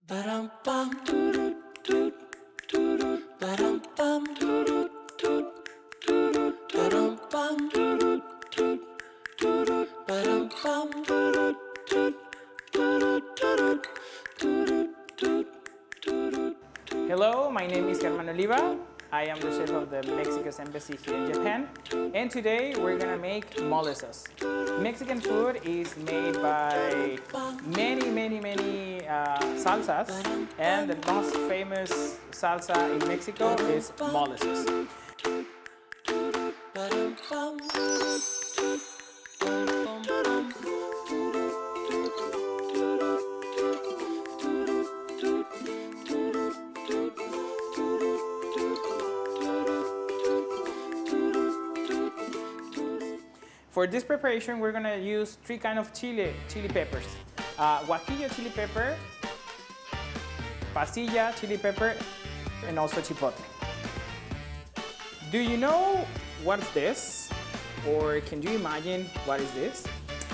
Hello, my name is Herman Oliva. I am the chef of the Mexico's embassy here in Japan, and today we're gonna make mole sauce. Mexican food is made by many salsas, and the most famous salsa in Mexico is mole sauce. For this preparation, we're gonna use three kinds of chili peppers. Guajillo chili pepper, pasilla chili pepper, and also chipotle. Do you know what's this? Or can you imagine what is this?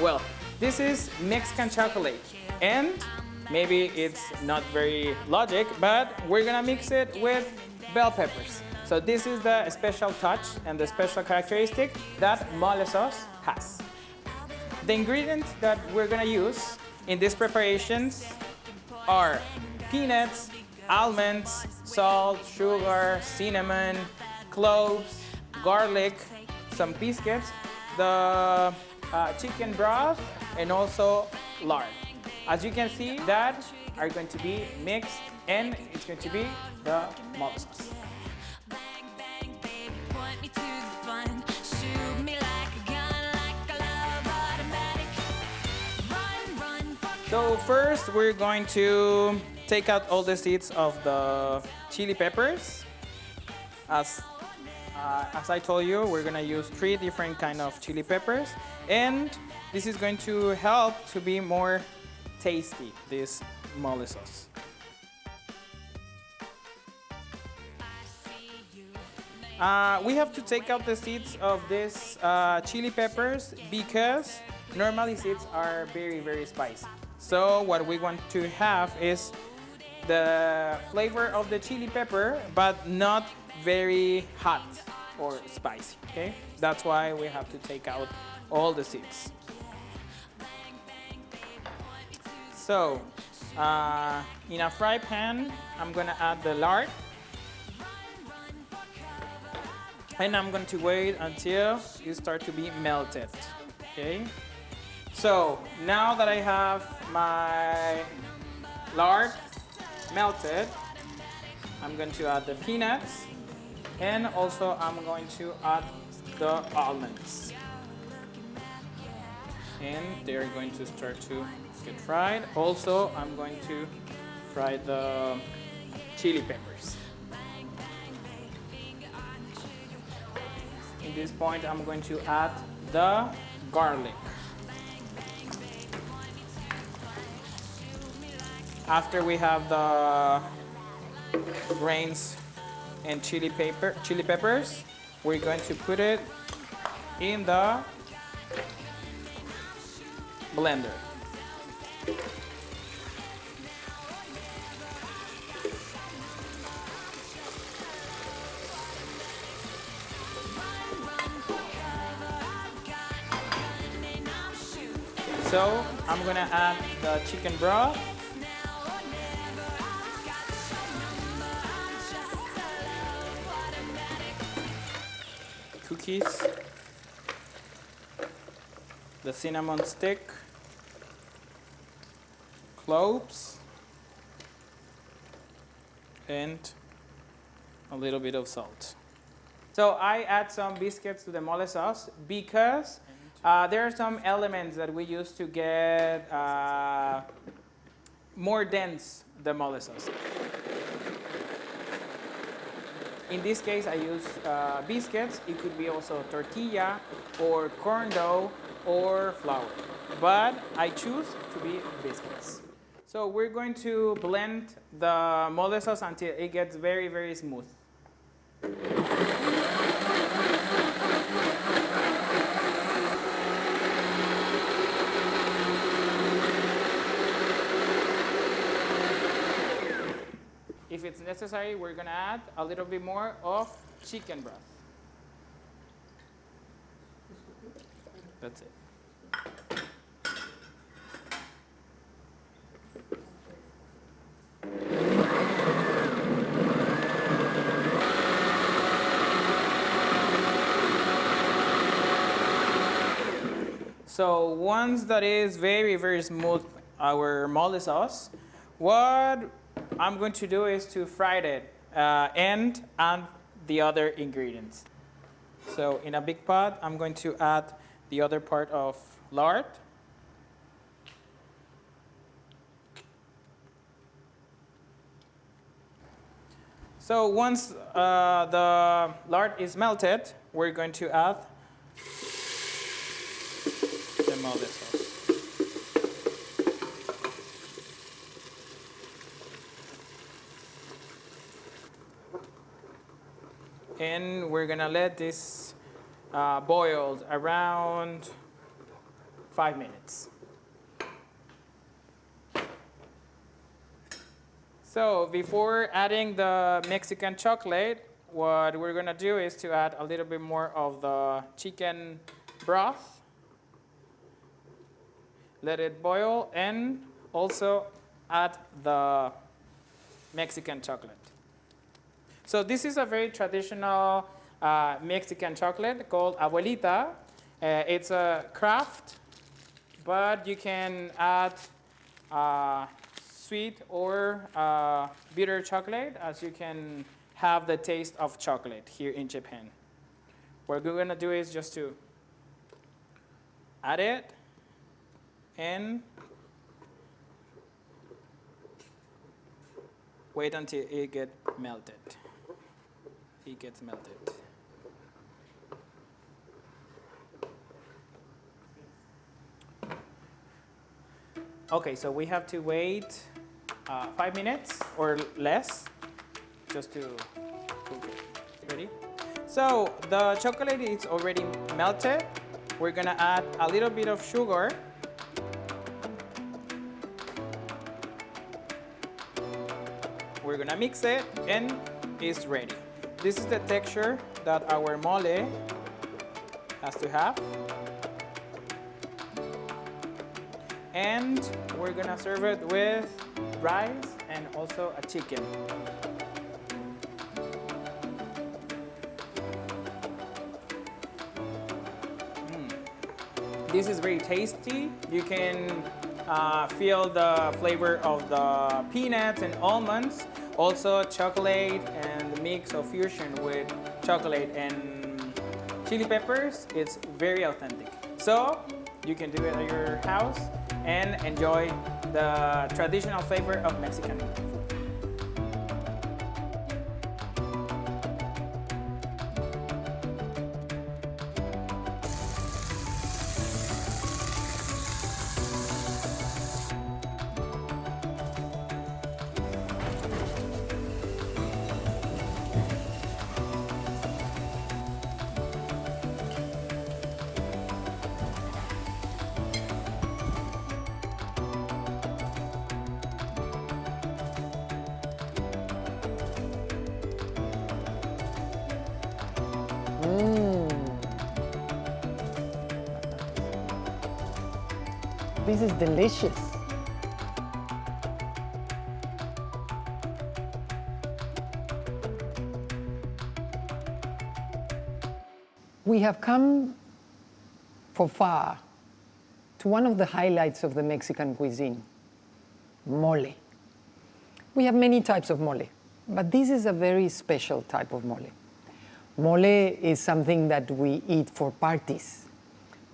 Well, this is Mexican chocolate, and maybe it's not very logic, but we're gonna mix it with bell peppers. So this is the special touch and the special characteristic that mole sauce has. The ingredients that we're gonna use in these preparations are peanuts, almonds, salt, sugar, cinnamon, cloves, garlic, some biscuits, the chicken broth, and also lard. As you can see, that are going to be mixed, and it's going to be the mole sauce. So first, we're going to take out all the seeds of the chili peppers. As I told you, we're gonna use three different kind of chili peppers, and this is going to help to be more tasty, this mole sauce. We have to take out the seeds of these chili peppers because normally seeds are very spicy. So what we want to have is the flavor of the chili pepper, but not very hot or spicy, okay? That's why we have to take out all the seeds. So, in a fry pan, I'm gonna add the lard. And I'm going to wait until it starts to be melted, okay? So now that I have my lard melted, I'm going to add the peanuts, and also I'm going to add the almonds. And they're going to start to get fried. Also, I'm going to fry the chili peppers. At this point, I'm going to add the garlic. After we have the grains and chili peppers, we're going to put it in the blender. So I'm gonna add the chicken broth, cookies, the cinnamon stick, cloves, and a little bit of salt. So I add some biscuits to the mole sauce because there are some elements that we use to get more dense the mole sauce. In this case, I use biscuits. It could be also tortilla or corn dough or flour, but I choose to be biscuits. So we're going to blend the mole sauce until it gets very smooth. if it's necessary, we're gonna add a little bit more of chicken broth. That's it. So once that is very, very smooth, our mole sauce, what I'm going to do is to fry it and add the other ingredients. So in a big pot, I'm going to add the other part of lard. So once the lard is melted, we're going to add the mole sauce. And we're gonna let this boil around 5 minutes. So before adding the Mexican chocolate, what we're gonna do is to add a little bit more of the chicken broth. Let it boil and also add the Mexican chocolate. So this is a very traditional Mexican chocolate called Abuelita. It's a craft, but you can add sweet or bitter chocolate, as you can have the taste of chocolate here in Japan. What we're gonna do is just to add it and wait until it gets melted. It gets melted. Okay, so we have to wait 5 minutes or less just to cook it. Ready? So the chocolate is already melted. We're gonna add a little bit of sugar. We're gonna mix it and it's ready. This is the texture that our mole has to have. And we're gonna serve it with rice and also a chicken. This is very tasty. You can feel the flavor of the peanuts and almonds, also chocolate and the mix of fusion with chocolate and chili peppers. It's very authentic. So you can do it at your house and enjoy the traditional flavor of Mexican food. This is delicious. We have come for far to one of the highlights of the Mexican cuisine, mole. We have many types of mole, but this is a very special type of mole. Mole is something that we eat for parties.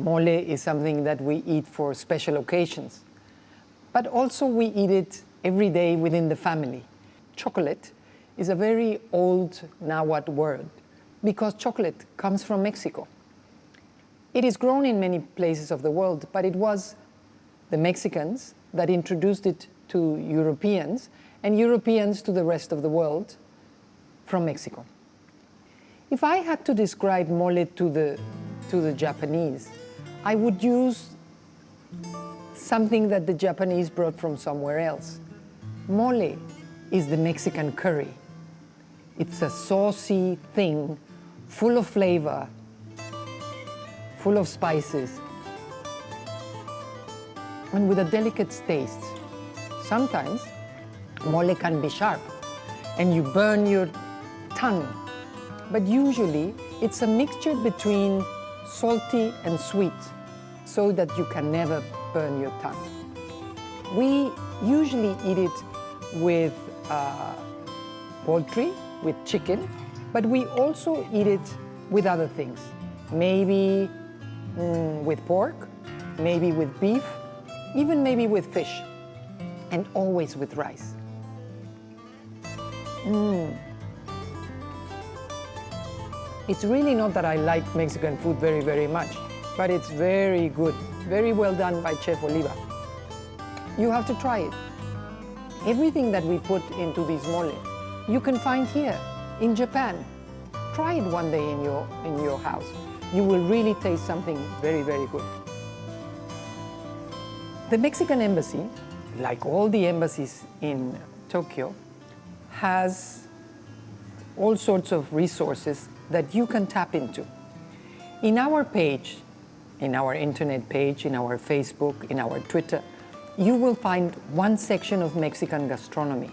Mole is something that we eat for special occasions. But also we eat it every day within the family. Chocolate is a very old Nahuatl word because chocolate comes from Mexico. It is grown in many places of the world, but it was the Mexicans that introduced it to Europeans and Europeans to the rest of the world from Mexico. If I had to describe mole to the Japanese, I would use something that the Japanese brought from somewhere else. Mole is the Mexican curry. It's a saucy thing, full of flavor, full of spices, and with a delicate taste. Sometimes mole can be sharp and you burn your tongue, but usually it's a mixture between salty and sweet so that you can never burn your tongue. We usually eat it with poultry, with chicken, but we also eat it with other things. Maybe with pork, maybe with beef, even maybe with fish, and always with rice. It's really not that I like Mexican food very, very much, but it's very good, very well done by Chef Oliva. You have to try it. Everything that we put into this mole, you can find here in Japan. Try it one day in your house. You will really taste something very, very good. The Mexican embassy, like all the embassies in Tokyo, has all sorts of resources that you can tap into. In our page, in our internet page, in our Facebook, in our Twitter, you will find one section of Mexican gastronomy.